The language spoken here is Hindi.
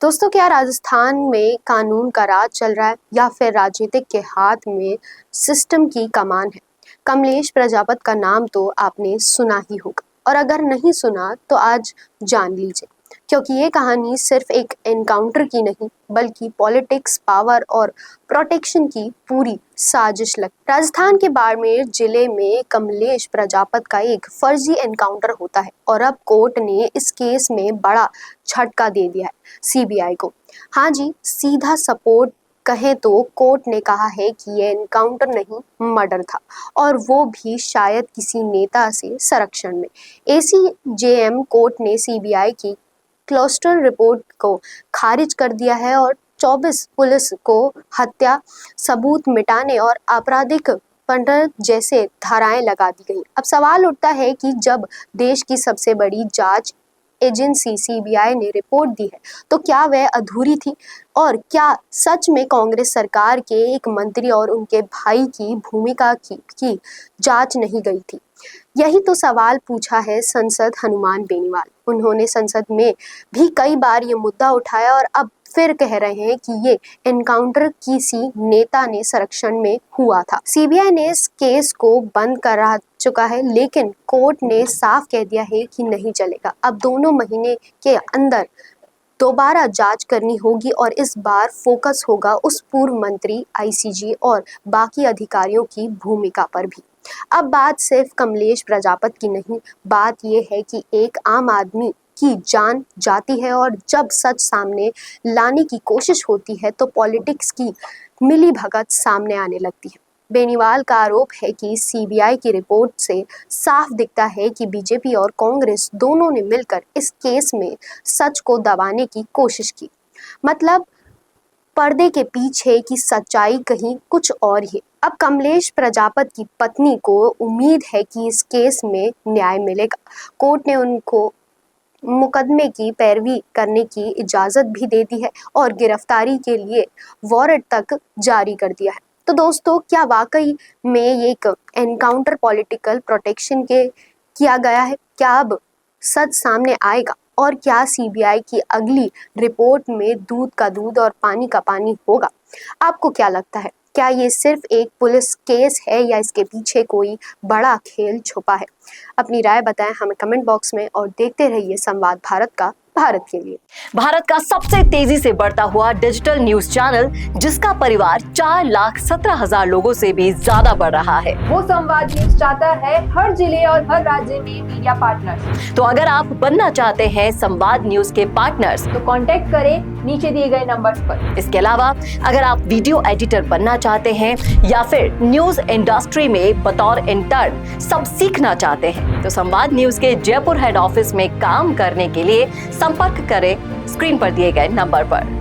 दोस्तों, क्या राजस्थान में कानून का राज चल रहा है या फिर राजनीतिक के हाथ में सिस्टम की कमान है? कमलेश प्रजापत का नाम तो आपने सुना ही होगा, और अगर नहीं सुना तो आज जान लीजिए, क्योंकि ये कहानी सिर्फ एक एनकाउंटर की नहीं बल्कि पॉलिटिक्स, पावर और प्रोटेक्शन की पूरी साजिश लग। राजस्थान के बाड़मेर जिले में कमलेश प्रजापत का एक फर्जी एनकाउंटर होता है और अब कोर्ट ने इस केस में बड़ा झटका दे दिया है सीबीआई को। हाँ जी, सीधा सपोर्ट कहें तो कोर्ट ने कहा है कि यह एनकाउंटर नहीं, मर्डर था, और वो भी शायद किसी नेता से संरक्षण में। एसीजेएम कोर्ट ने सीबीआई की क्लस्टर रिपोर्ट को खारिज कर दिया है और 24 पुलिस को हत्या, सबूत मिटाने और आपराधिक पंडर जैसे धाराएं लगा दी गई। अब सवाल उठता है कि जब देश की सबसे बड़ी जांच एजेंसी सीबीआई ने रिपोर्ट दी है तो क्या वह अधूरी थी, और क्या सच में कांग्रेस सरकार के एक मंत्री और उनके भाई की भूमिका की जांच नहीं गई थी? यही तो सवाल पूछा है सांसद हनुमान बेनीवाल। उन्होंने संसद में भी कई बार ये मुद्दा उठाया और अब फिर कह रहे हैं कि ये एनकाउंटर किसी नेता ने संरक्षण में हुआ था। सीबीआई ने इस केस को बंद करा चुका है, लेकिन कोर्ट ने साफ कह दिया है कि नहीं चलेगा। अब 2 महीने के अंदर दोबारा जांच करनी होगी और इस बार फोकस होगा उस पूर्व मंत्री, आईसीजी और बाकी अधिकारियों की भूमिका पर भी। अब बात सिर्फ कमलेश प्रजापत की नहीं, बात यह है कि एक आम आदमी की जान जाती है और जब सच सामने लाने की कोशिश होती है तो पॉलिटिक्स की मिलीभगत सामने आने लगती है। बेनीवाल का आरोप है कि सीबीआई की रिपोर्ट से साफ दिखता है कि बीजेपी और कांग्रेस दोनों ने मिलकर इस केस में सच को दबाने की कोशिश की। मतलब पर्दे के पीछे की सच्चाई कहीं कुछ और ही। अब कमलेश प्रजापत की पत्नी को उम्मीद है कि इस केस में न्याय मिलेगा। कोर्ट ने उनको मुकदमे की पैरवी करने की इजाजत भी दे दी है और गिरफ्तारी के लिए वारंट तक जारी कर दिया है। तो दोस्तों, क्या वाकई में ये एक एनकाउंटर पॉलिटिकल प्रोटेक्शन के किया गया है? क्या अब सच सामने आएगा, और क्या सीबीआई की अगली रिपोर्ट में दूध का दूध और पानी का पानी होगा? आपको क्या लगता है? क्या ये सिर्फ एक पुलिस केस है या इसके पीछे कोई बड़ा खेल छुपा है? अपनी राय बताएं हमें कमेंट बॉक्स में और देखते रहिए संवाद भारत का, भारत के लिए। भारत का सबसे तेजी से बढ़ता हुआ डिजिटल न्यूज चैनल, जिसका परिवार 4,17,000 लोगों से भी ज्यादा बढ़ रहा है। वो संवाद न्यूज चाहता है हर जिले और हर राज्य में मीडिया पार्टनर्स। तो अगर आप बनना चाहते हैं संवाद न्यूज के पार्टनर्स, तो कांटेक्ट करें नीचे दिए गए नंबर्स पर। इसके अलावा अगर आप वीडियो एडिटर बनना चाहते हैं या फिर न्यूज इंडस्ट्री में बतौर इंटर्न सब सीखना चाहते हैं, तो संवाद न्यूज के जयपुर हेड ऑफिस में काम करने के लिए संपर्क करें स्क्रीन पर दिए गए नंबर पर।